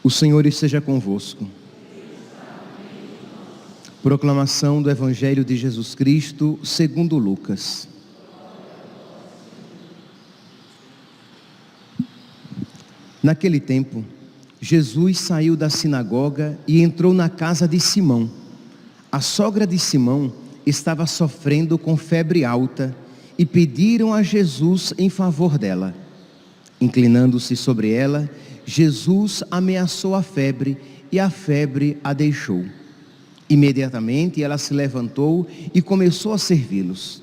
O Senhor esteja convosco. Proclamação do Evangelho de Jesus Cristo segundo Lucas. Naquele tempo, Jesus saiu da sinagoga e entrou na casa de Simão. A sogra de Simão estava sofrendo com febre alta e pediram a Jesus em favor dela. Inclinando-se sobre ela, Jesus ameaçou a febre e a febre a deixou. Imediatamente ela se levantou e começou a servi-los.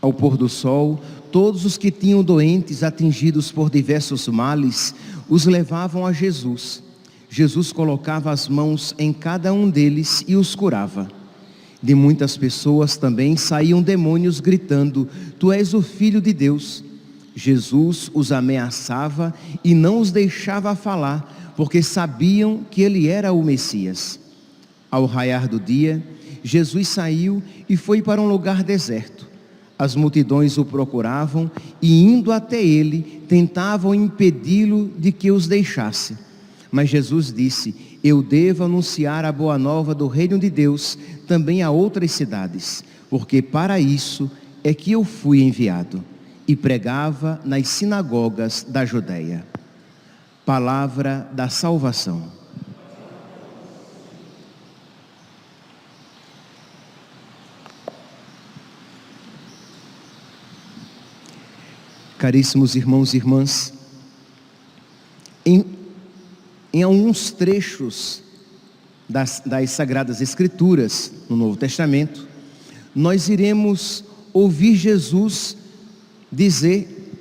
Ao pôr do sol, todos os que tinham doentes atingidos por diversos males, os levavam a Jesus. Jesus colocava as mãos em cada um deles e os curava. De muitas pessoas também saíam demônios gritando: Tu és o Filho de Deus. Jesus os ameaçava e não os deixava falar, porque sabiam que ele era o Messias. Ao raiar do dia, Jesus saiu e foi para um lugar deserto. As multidões o procuravam e, indo até ele, tentavam impedi-lo de que os deixasse. Mas Jesus disse: Eu devo anunciar a boa nova do reino de Deus também a outras cidades, porque para isso é que eu fui enviado. E pregava nas sinagogas da Judeia. Palavra da salvação. Caríssimos irmãos e irmãs, em alguns trechos das Sagradas Escrituras, no Novo Testamento, nós iremos ouvir Jesus dizer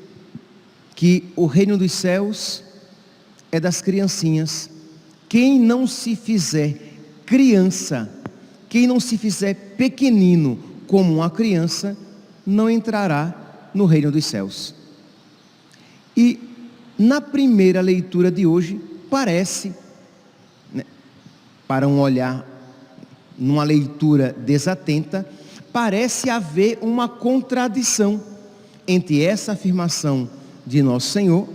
que o reino dos céus é das criancinhas. Quem não se fizer criança, quem não se fizer pequenino como uma criança, não entrará no reino dos céus. E na primeira leitura de hoje, parece, para um olhar, numa leitura desatenta, parece haver uma contradição entre essa afirmação de Nosso Senhor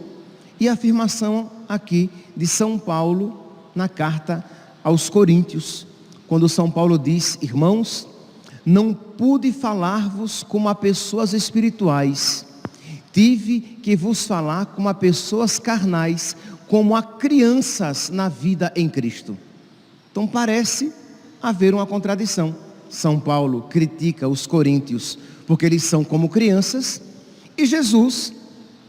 e a afirmação aqui de São Paulo na carta aos Coríntios, quando São Paulo diz: Irmãos, não pude falar-vos como a pessoas espirituais, tive que vos falar como a pessoas carnais, como a crianças na vida em Cristo. Então parece haver uma contradição. São Paulo critica os coríntios porque eles são como crianças, e Jesus,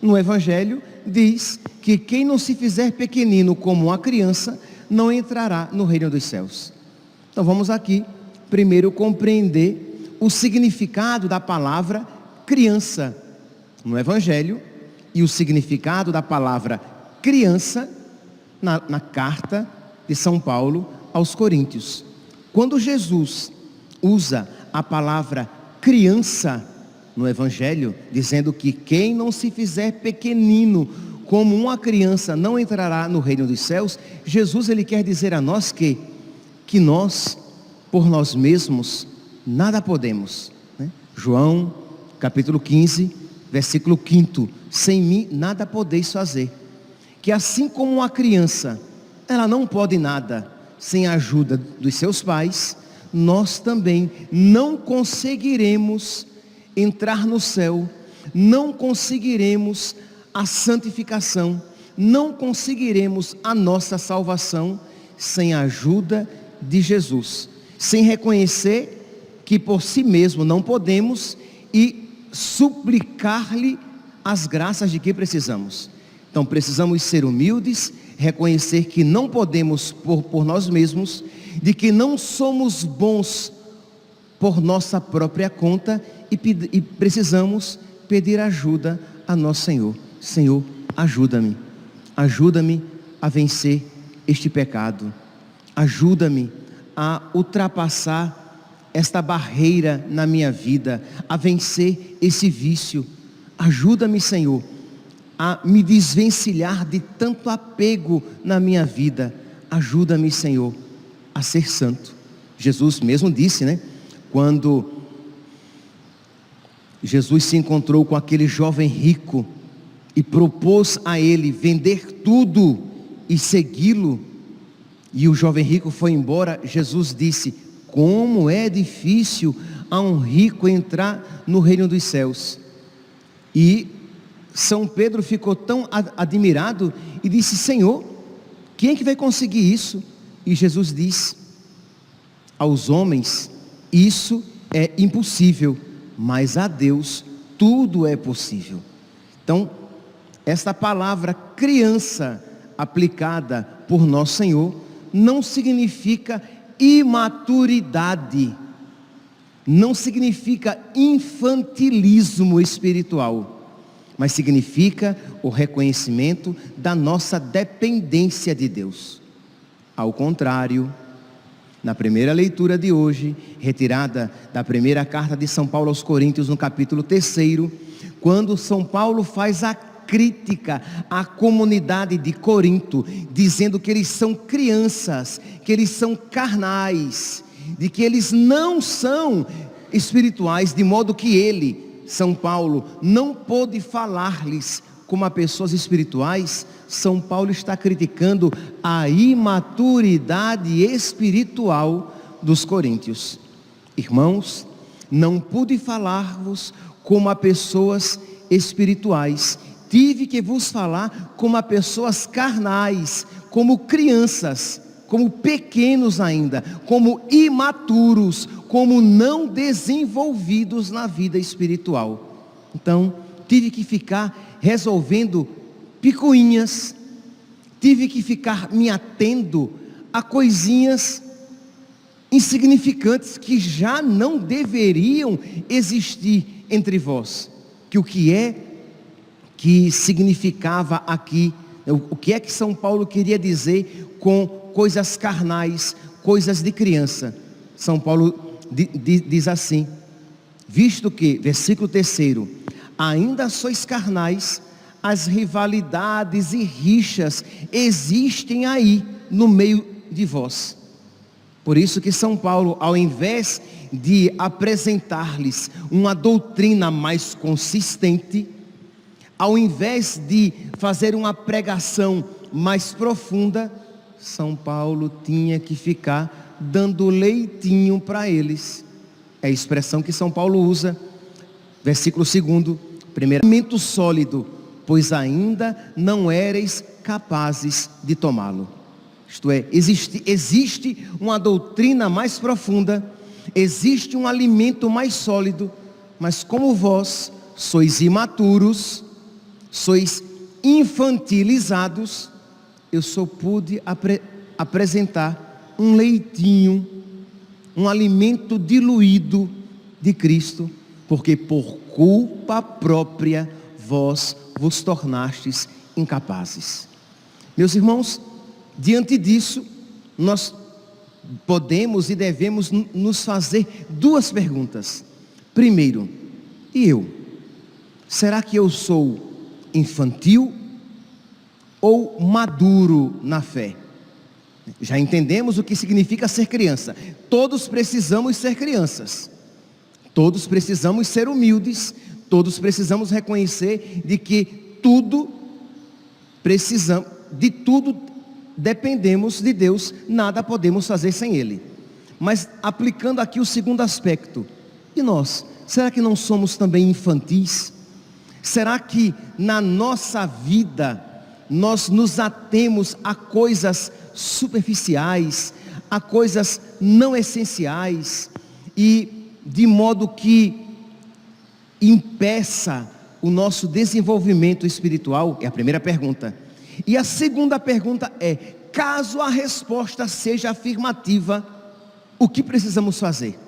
no Evangelho, diz que quem não se fizer pequenino como uma criança, não entrará no reino dos céus. Então vamos aqui, primeiro, compreender o significado da palavra criança no Evangelho e o significado da palavra criança na carta de São Paulo aos Coríntios. Quando Jesus usa a palavra criança no Evangelho, dizendo que quem não se fizer pequenino como uma criança não entrará no reino dos céus, Jesus ele quer dizer a nós que nós, por nós mesmos, nada podemos, né? João, capítulo 15, versículo 5, sem mim nada podeis fazer. Que assim como uma criança, ela não pode nada sem a ajuda dos seus pais, nós também não conseguiremos entrar no céu, não conseguiremos a santificação, não conseguiremos a nossa salvação sem a ajuda de Jesus, sem reconhecer que por si mesmo não podemos e suplicar-lhe as graças de que precisamos. Então precisamos ser humildes, reconhecer que não podemos por nós mesmos, de que não somos bons por nossa própria conta e precisamos pedir ajuda a nosso Senhor. Senhor, ajuda-me a vencer este pecado, ajuda-me a ultrapassar esta barreira na minha vida, a vencer esse vício. Ajuda-me, Senhor, a me desvencilhar de tanto apego na minha vida. Ajuda-me, Senhor, a ser santo. Jesus mesmo disse, né? Quando Jesus se encontrou com aquele jovem rico e propôs a ele vender tudo e segui-lo, e o jovem rico foi embora, Jesus disse: como é difícil a um rico entrar no reino dos céus. E São Pedro ficou tão admirado e disse: Senhor, quem é que vai conseguir isso? E Jesus disse: aos homens isso é impossível, mas a Deus tudo é possível. Então, esta palavra criança aplicada por nosso Senhor não significa imaturidade, não significa infantilismo espiritual, mas significa o reconhecimento da nossa dependência de Deus. Ao contrário, na primeira leitura de hoje, retirada da primeira carta de São Paulo aos Coríntios, no capítulo 3, quando São Paulo faz a crítica à comunidade de Corinto, dizendo que eles são crianças, que eles são carnais, de que eles não são espirituais, de modo que ele, São Paulo, não pôde falar-lhes como a pessoas espirituais. São Paulo está criticando a imaturidade espiritual dos coríntios. Irmãos, não pude falar-vos como a pessoas espirituais, tive que vos falar como a pessoas carnais, como crianças, como pequenos ainda, como imaturos, como não desenvolvidos na vida espiritual. Então, tive que ficar resolvendo picuinhas, tive que ficar me atendo a coisinhas insignificantes que já não deveriam existir entre vós. Que o que é que significava aqui, o que é que São Paulo queria dizer com coisas carnais, coisas de criança? São Paulo diz assim: visto que, versículo 3, ainda sois carnais, as rivalidades e rixas existem aí no meio de vós. Por isso que São Paulo, ao invés de apresentar-lhes uma doutrina mais consistente, ao invés de fazer uma pregação mais profunda, São Paulo tinha que ficar dando leitinho para eles. É a expressão que São Paulo usa. Versículo 2, primeiro, sólido, pois ainda não éreis capazes de tomá-lo. Isto é, existe uma doutrina mais profunda, existe um alimento mais sólido, mas como vós sois imaturos, sois infantilizados, eu só pude apresentar um leitinho, um alimento diluído de Cristo, porque por culpa própria vós vos tornastes incapazes. Meus irmãos, diante disso, nós podemos e devemos nos fazer duas perguntas. Primeiro, e eu? Será que eu sou infantil ou maduro na fé? Já entendemos o que significa ser criança. Todos precisamos ser crianças. Todos precisamos ser humildes. Todos precisamos reconhecer de que de tudo dependemos de Deus, nada podemos fazer sem Ele. Mas aplicando aqui o segundo aspecto, e nós? Será que não somos também infantis? Será que na nossa vida nós nos atemos a coisas superficiais, a coisas não essenciais, e de modo que impeça o nosso desenvolvimento espiritual? É a primeira pergunta. E a segunda pergunta é: caso a resposta seja afirmativa, o que precisamos fazer?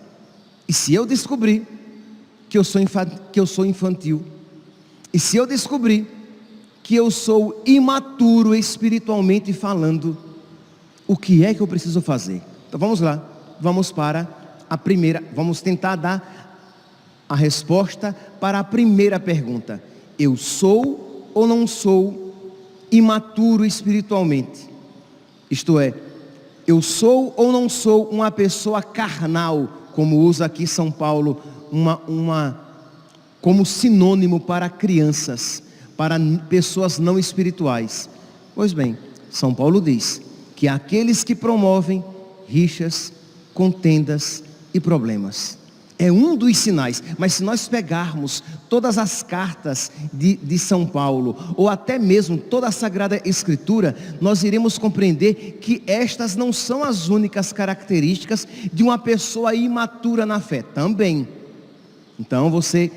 E se eu descobrir que eu sou infantil, e se eu descobrir que eu sou imaturo espiritualmente falando, o que é que eu preciso fazer? Então vamos lá, vamos para a primeira, vamos tentar dar a resposta para a primeira pergunta. Eu sou ou não sou imaturo espiritualmente? Isto é, eu sou ou não sou uma pessoa carnal, como usa aqui São Paulo, como sinônimo para crianças, para pessoas não espirituais? Pois bem, São Paulo diz que aqueles que promovem rixas, contendas e problemas, é um dos sinais. Mas se nós pegarmos todas as cartas de São Paulo, ou até mesmo toda a Sagrada Escritura, nós iremos compreender que estas não são as únicas características de uma pessoa imatura na fé, também. Então você,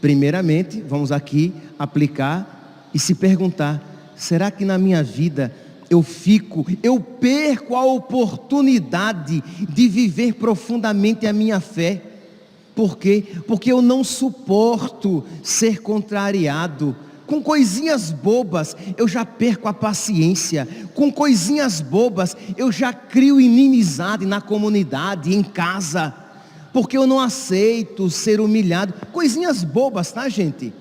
primeiramente, vamos aqui aplicar e se perguntar: será que na minha vida eu perco a oportunidade de viver profundamente a minha fé? Por quê? Porque eu não suporto ser contrariado. Com coisinhas bobas eu já perco a paciência. Com coisinhas bobas eu já crio inimizade na comunidade, em casa, porque eu não aceito ser humilhado. Coisinhas bobas, tá, gente?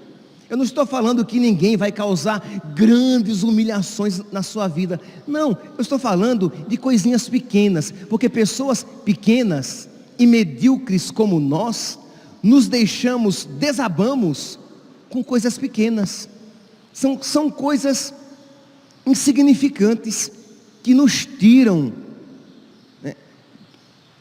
Eu não estou falando que ninguém vai causar grandes humilhações na sua vida. Não, eu estou falando de coisinhas pequenas, porque pessoas pequenas e medíocres como nós, nos desabamos com coisas pequenas. São coisas insignificantes que nos tiram, né,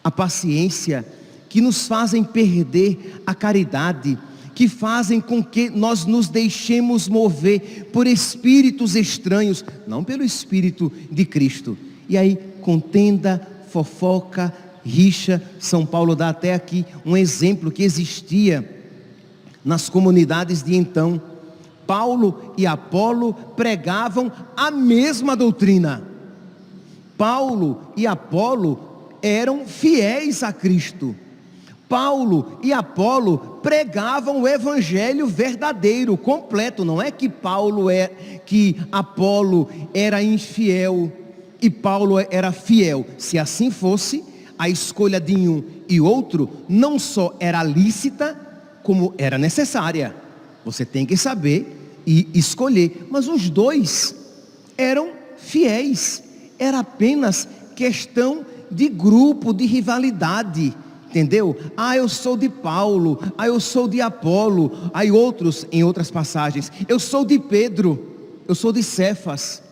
a paciência, que nos fazem perder a caridade, que fazem com que nós nos deixemos mover por espíritos estranhos, não pelo Espírito de Cristo. E aí, contenda, fofoca, rixa. São Paulo dá até aqui um exemplo que existia nas comunidades de então. Paulo e Apolo pregavam a mesma doutrina. Paulo e Apolo eram fiéis a Cristo. Paulo e Apolo pregavam o evangelho verdadeiro, completo. Não é que Apolo era infiel e Paulo era fiel. Se assim fosse, a escolha de um e outro não só era lícita, como era necessária. Você tem que saber e escolher. Mas os dois eram fiéis. Era apenas questão de grupo, de rivalidade. Entendeu? Eu sou de Paulo, eu sou de Apolo. Aí outros, em outras passagens, eu sou de Pedro, eu sou de Cefas.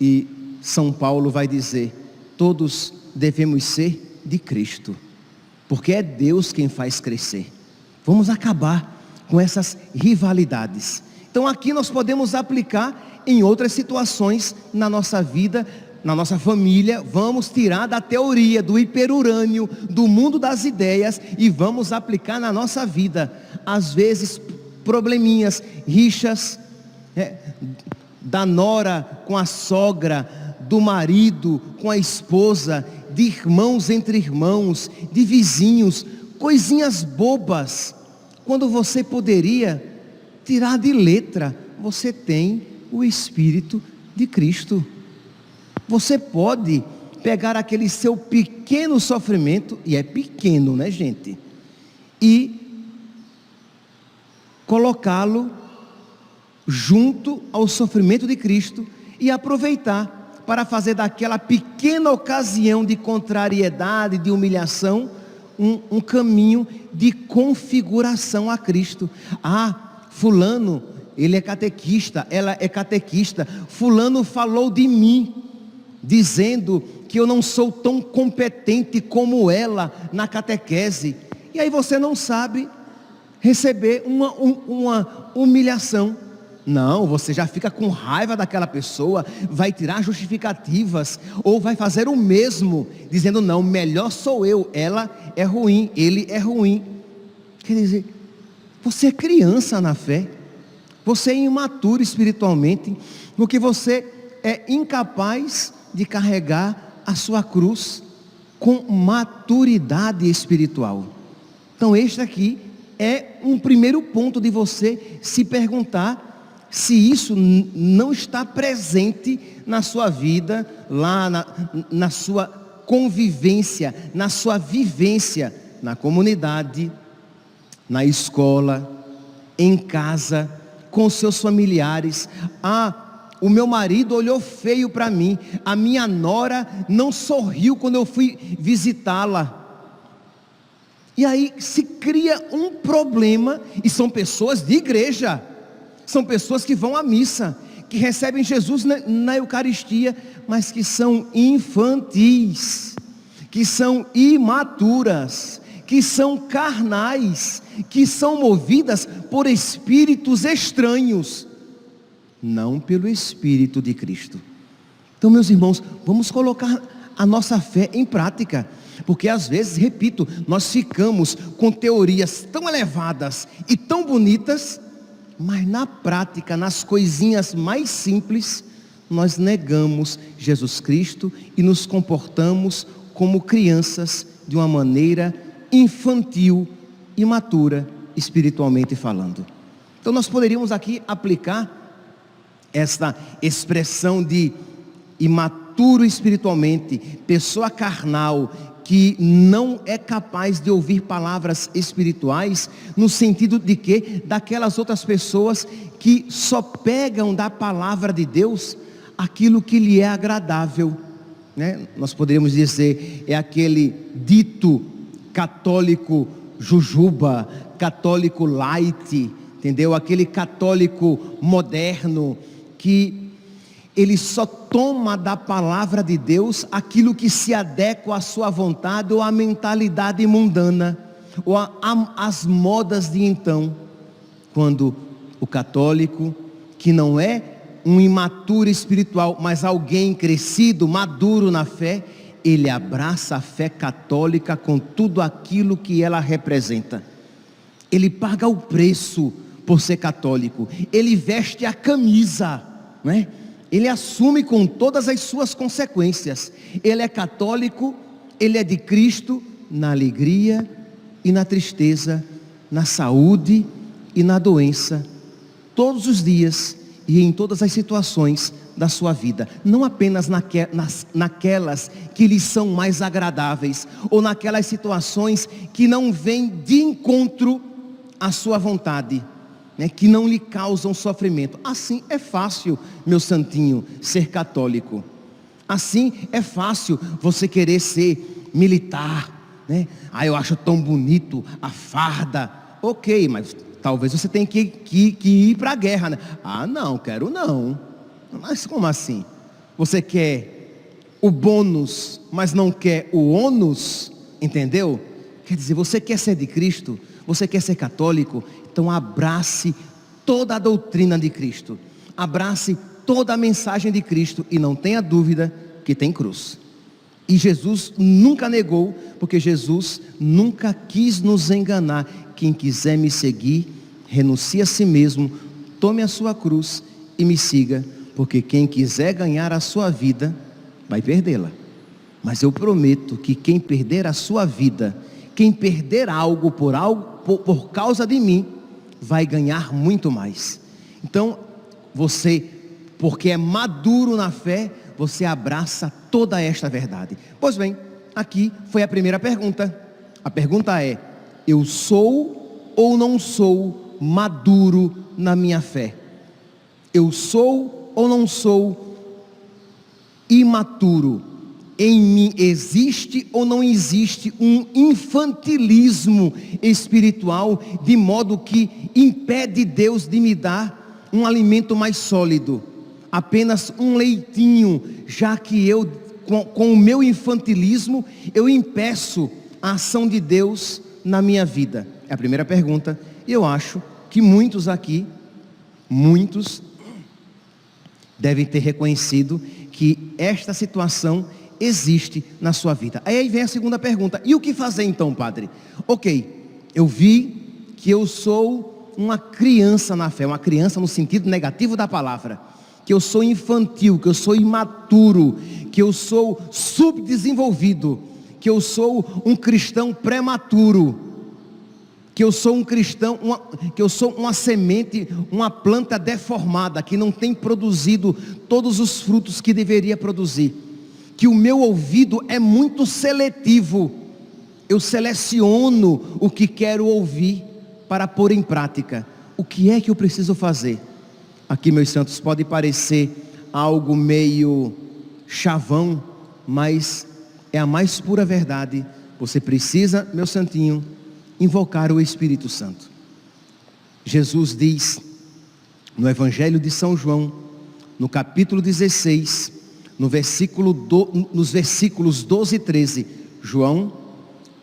E São Paulo vai dizer: todos devemos ser de Cristo, porque é Deus quem faz crescer. Vamos acabar com essas rivalidades. Então aqui nós podemos aplicar em outras situações na nossa vida, na nossa família. Vamos tirar da teoria do hiperurânio, do mundo das ideias, e vamos aplicar na nossa vida. Às vezes probleminhas, rixas, da nora com a sogra, do marido com a esposa, de irmãos entre irmãos, de vizinhos, coisinhas bobas, quando você poderia tirar de letra. Você tem o Espírito de Cristo. Você pode pegar aquele seu pequeno sofrimento, e é pequeno, né, gente, e colocá-lo junto ao sofrimento de Cristo e aproveitar para fazer daquela pequena ocasião de contrariedade, de humilhação, um caminho de configuração a Cristo. Fulano, ele é catequista, ela é catequista. Fulano falou de mim, dizendo que eu não sou tão competente como ela na catequese. E aí você não sabe receber uma humilhação. Não, você já fica com raiva daquela pessoa, vai tirar justificativas, ou vai fazer o mesmo, dizendo: não, melhor sou eu, ela é ruim, ele é ruim. Quer dizer, você é criança na fé, você é imaturo espiritualmente, porque você é incapaz de carregar a sua cruz com maturidade espiritual. Então este aqui é um primeiro ponto de você se perguntar se isso não está presente na sua vida, lá na sua convivência, na sua vivência, na comunidade, na escola, em casa, com os seus familiares. O meu marido olhou feio para mim, a minha nora não sorriu quando eu fui visitá-la. E aí se cria um problema, e são pessoas de igreja, são pessoas que vão à missa, que recebem Jesus na Eucaristia, mas que são infantis, que são imaturas, que são carnais, que são movidas por espíritos estranhos, não pelo Espírito de Cristo. Então, meus irmãos, vamos colocar a nossa fé em prática, porque às vezes, repito, nós ficamos com teorias tão elevadas e tão bonitas, mas na prática, nas coisinhas mais simples, nós negamos Jesus Cristo e nos comportamos como crianças de uma maneira infantil, imatura, espiritualmente falando. Então nós poderíamos aqui aplicar esta expressão de imaturo espiritualmente, pessoa carnal, que não é capaz de ouvir palavras espirituais, no sentido de que, daquelas outras pessoas que só pegam da palavra de Deus aquilo que lhe é agradável, né? Nós poderíamos dizer, é aquele dito católico jujuba, católico light, entendeu? Aquele católico moderno, que ele só toma da palavra de Deus aquilo que se adequa à sua vontade ou à mentalidade mundana, ou às modas de então. Quando o católico, que não é um imaturo espiritual, mas alguém crescido, maduro na fé, ele abraça a fé católica com tudo aquilo que ela representa. Ele paga o preço por ser católico, ele veste a camisa, não é? Ele assume com todas as suas consequências. Ele é católico, ele é de Cristo na alegria e na tristeza, na saúde e na doença, todos os dias e em todas as situações da sua vida, não apenas naquelas que lhe são mais agradáveis, ou naquelas situações que não vêm de encontro à sua vontade, né, que não lhe causam sofrimento. Assim é fácil, meu santinho, ser católico. Assim é fácil você querer ser militar, né? Eu acho tão bonito a farda. Ok, mas talvez você tenha que ir para a guerra, né? Não, quero não. Mas como assim? Você quer o bônus, mas não quer o ônus? Entendeu? Quer dizer, você quer ser de Cristo? Você quer ser católico? Então abrace toda a doutrina de Cristo, abrace toda a mensagem de Cristo, e não tenha dúvida que tem cruz. E Jesus nunca negou, porque Jesus nunca quis nos enganar. Quem quiser me seguir, renuncie a si mesmo, tome a sua cruz e me siga, porque quem quiser ganhar a sua vida, vai perdê-la. Mas eu prometo que quem perder a sua vida, quem perder algo por causa de mim, vai ganhar muito mais. Então, você, porque é maduro na fé, você abraça toda esta verdade. Pois bem, aqui foi a primeira pergunta. A pergunta é: eu sou ou não sou maduro na minha fé? Eu sou ou não sou imaturo? Em mim existe ou não existe um infantilismo espiritual, de modo que impede Deus de me dar um alimento mais sólido, apenas um leitinho, já que eu, com o meu infantilismo, eu impeço a ação de Deus na minha vida? É a primeira pergunta. Eu acho que muitos aqui, devem ter reconhecido que esta situação existe na sua vida. Aí vem a segunda pergunta: e o que fazer então, padre? Ok, eu vi que eu sou uma criança na fé, uma criança no sentido negativo da palavra, que eu sou infantil, que eu sou imaturo, que eu sou subdesenvolvido, que eu sou um cristão prematuro, que eu sou um cristão, que eu sou uma semente, uma planta deformada, que não tem produzido todos os frutos que deveria produzir, que o meu ouvido é muito seletivo, eu seleciono o que quero ouvir para pôr em prática. O que é que eu preciso fazer? Aqui, meus santos, pode parecer algo meio chavão, mas é a mais pura verdade. Você precisa, meu santinho, invocar o Espírito Santo. Jesus diz no Evangelho de São João, no capítulo 16, nos versículos 12 e 13, João,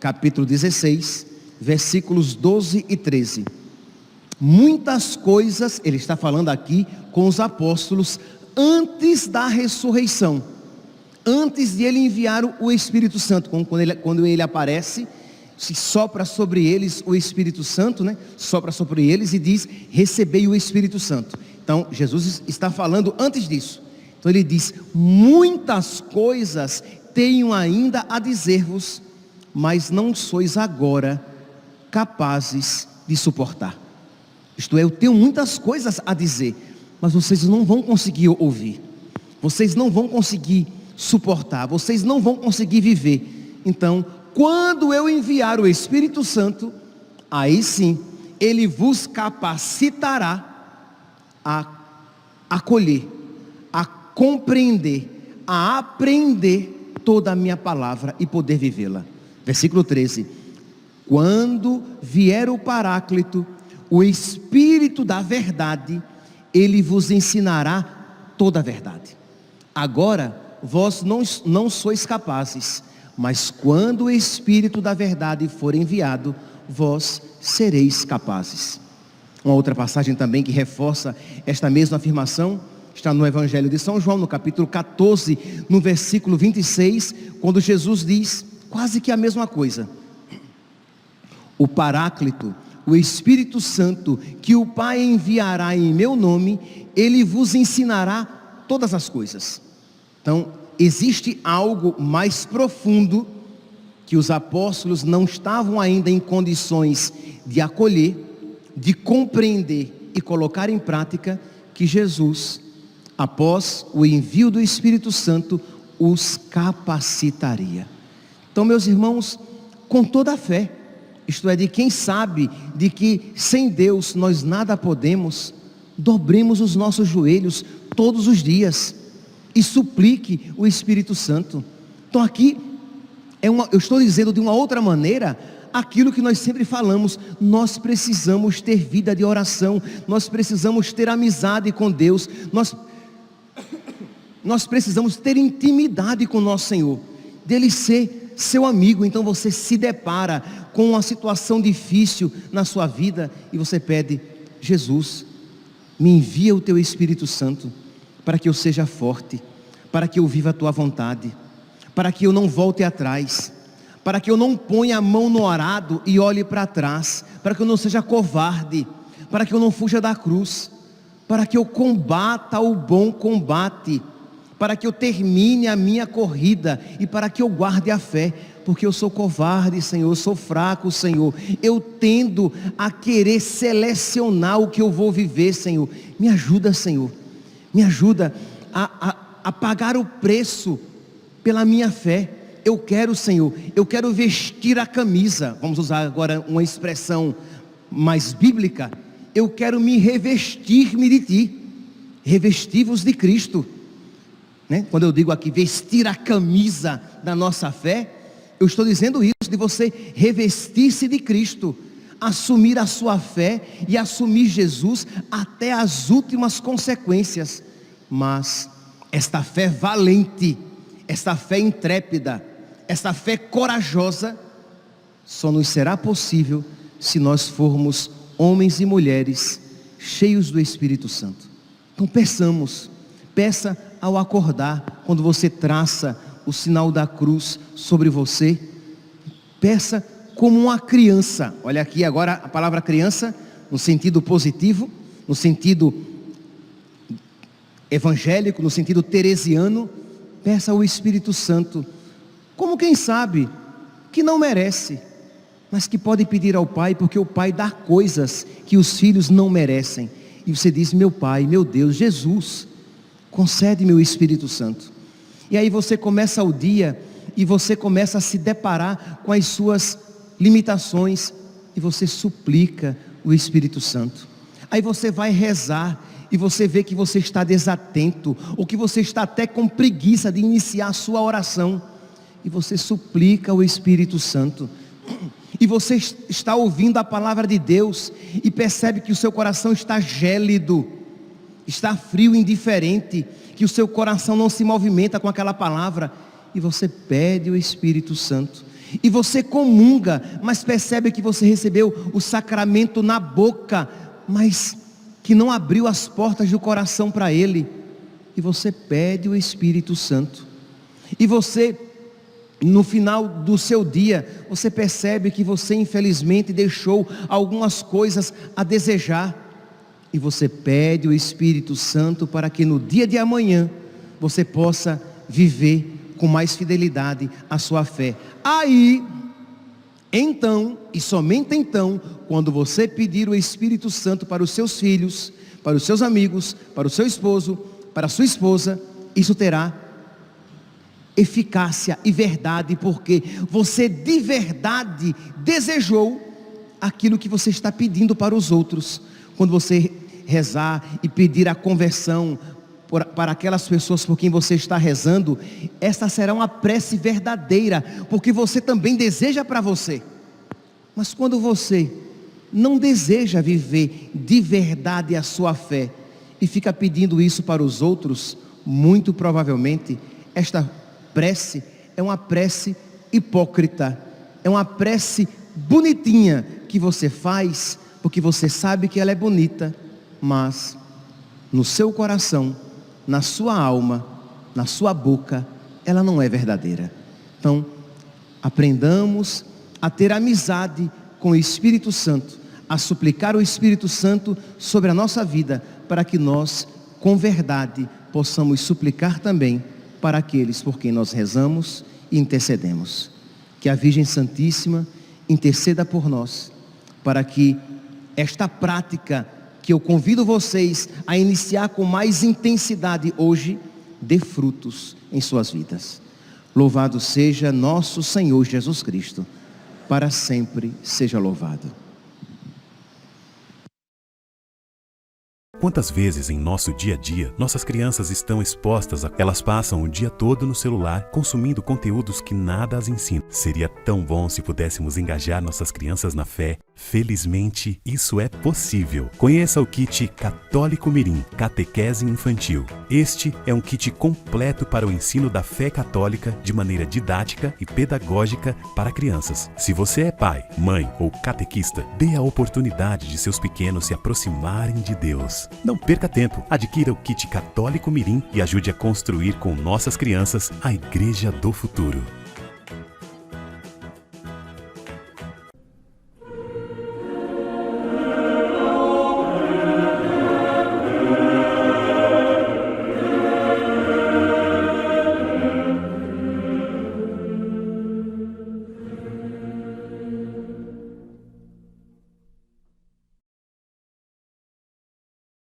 capítulo 16, versículos 12 e 13. Muitas coisas, ele está falando aqui com os apóstolos, antes da ressurreição, antes de ele enviar o Espírito Santo, quando ele aparece, se sopra sobre eles o Espírito Santo, né? Sopra sobre eles e diz, recebei o Espírito Santo. Então, Jesus está falando antes disso. Então ele diz, muitas coisas tenho ainda a dizer-vos, mas não sois agora capazes de suportar. Isto é, eu tenho muitas coisas a dizer, mas vocês não vão conseguir ouvir. Vocês não vão conseguir suportar. Vocês não vão conseguir viver. Então, quando eu enviar o Espírito Santo, aí sim, ele vos capacitará a acolher, a compreender, a aprender toda a minha palavra e poder vivê-la. Versículo 13. Quando vier o Paráclito, o Espírito da verdade, ele vos ensinará toda a verdade. Agora, vós não sois capazes, mas quando o Espírito da verdade for enviado, vós sereis capazes. Uma outra passagem também que reforça esta mesma afirmação, está no Evangelho de São João, no capítulo 14, no versículo 26, quando Jesus diz quase que a mesma coisa. O Paráclito, o Espírito Santo, que o Pai enviará em meu nome, ele vos ensinará todas as coisas. Então, existe algo mais profundo que os apóstolos não estavam ainda em condições de acolher, de compreender e colocar em prática, que Jesus, após o envio do Espírito Santo, os capacitaria. Então, meus irmãos, com toda a fé, isto é, de quem sabe de que sem Deus nós nada podemos, dobremos os nossos joelhos todos os dias e suplique o Espírito Santo. Então aqui, eu estou dizendo de uma outra maneira, aquilo que nós sempre falamos, nós precisamos ter vida de oração, nós precisamos ter amizade com Deus, nós precisamos ter intimidade com o nosso Senhor, dele ser seu amigo. Então você se depara com uma situação difícil na sua vida e você pede, Jesus, me envia o teu Espírito Santo, para que eu seja forte, para que eu viva a tua vontade, para que eu não volte atrás, para que eu não ponha a mão no arado e olhe para trás, para que eu não seja covarde, para que eu não fuja da cruz, para que eu combata o bom combate, para que eu termine a minha corrida e para que eu guarde a fé, porque eu sou covarde, Senhor, eu sou fraco, Senhor, eu tendo a querer selecionar o que eu vou viver, Senhor. Me ajuda, Senhor, me ajuda a pagar o preço pela minha fé. Eu quero, Senhor, eu quero vestir a camisa, vamos usar agora uma expressão mais bíblica, eu quero me revestir-me de Ti, revesti-vos de Cristo, né? Quando eu digo aqui, vestir a camisa da nossa fé, eu estou dizendo isso, de você revestir-se de Cristo, assumir a sua fé e assumir Jesus até as últimas consequências. Mas esta fé valente, esta fé intrépida, esta fé corajosa, só nos será possível se nós formos homens e mulheres cheios do Espírito Santo. Então peça ao acordar, quando você traça o sinal da cruz sobre você, peça como uma criança. Olha aqui agora a palavra criança, no sentido positivo, no sentido evangélico, no sentido teresiano. Peça ao Espírito Santo, como quem sabe que não merece, mas que pode pedir ao Pai, porque o Pai dá coisas que os filhos não merecem. E você diz, meu Pai, meu Deus, Jesus, concede-me o Espírito Santo. E aí você começa o dia e você começa a se deparar com as suas limitações e você suplica o Espírito Santo. Aí você vai rezar e você vê que você está desatento, ou que você está até com preguiça de iniciar a sua oração, e você suplica ao Espírito Santo, e você está ouvindo a palavra de Deus, e percebe que o seu coração está gélido, está frio, indiferente, que o seu coração não se movimenta com aquela palavra, e você pede o Espírito Santo, e você comunga, mas percebe que você recebeu o sacramento na boca, mas que não abriu as portas do coração para Ele, e você pede o Espírito Santo, e você, no final do seu dia, você percebe que você infelizmente deixou algumas coisas a desejar, e você pede o Espírito Santo para que no dia de amanhã, você possa viver com mais fidelidade a sua fé. Aí, então, e somente então, quando você pedir o Espírito Santo para os seus filhos, para os seus amigos, para o seu esposo, para a sua esposa, isso terá eficácia e verdade, porque você de verdade desejou aquilo que você está pedindo para os outros. Quando você rezar e pedir a conversão para aquelas pessoas por quem você está rezando, essa será uma prece verdadeira, porque você também deseja para você. Mas quando você não deseja viver de verdade a sua fé, e fica pedindo isso para os outros, muito provavelmente, esta prece é uma prece hipócrita, é uma prece bonitinha, que você faz, porque você sabe que ela é bonita, mas no seu coração, na sua alma, na sua boca, ela não é verdadeira. Então, aprendamos a ter amizade com o Espírito Santo, a suplicar o Espírito Santo sobre a nossa vida, para que nós, com verdade, possamos suplicar também para aqueles por quem nós rezamos e intercedemos. Que a Virgem Santíssima interceda por nós, para que esta prática que eu convido vocês a iniciar com mais intensidade hoje, dê frutos em suas vidas. Louvado seja nosso Senhor Jesus Cristo, para sempre seja louvado. Quantas vezes em nosso dia a dia, nossas crianças estão expostas elas passam o dia todo no celular, consumindo conteúdos que nada as ensinam. Seria tão bom se pudéssemos engajar nossas crianças na fé. Felizmente, isso é possível. Conheça o kit Católico Mirim, Catequese Infantil. Este é um kit completo para o ensino da fé católica de maneira didática e pedagógica para crianças. Se você é pai, mãe ou catequista, dê a oportunidade de seus pequenos se aproximarem de Deus. Não perca tempo, adquira o kit Católico Mirim e ajude a construir com nossas crianças a Igreja do Futuro.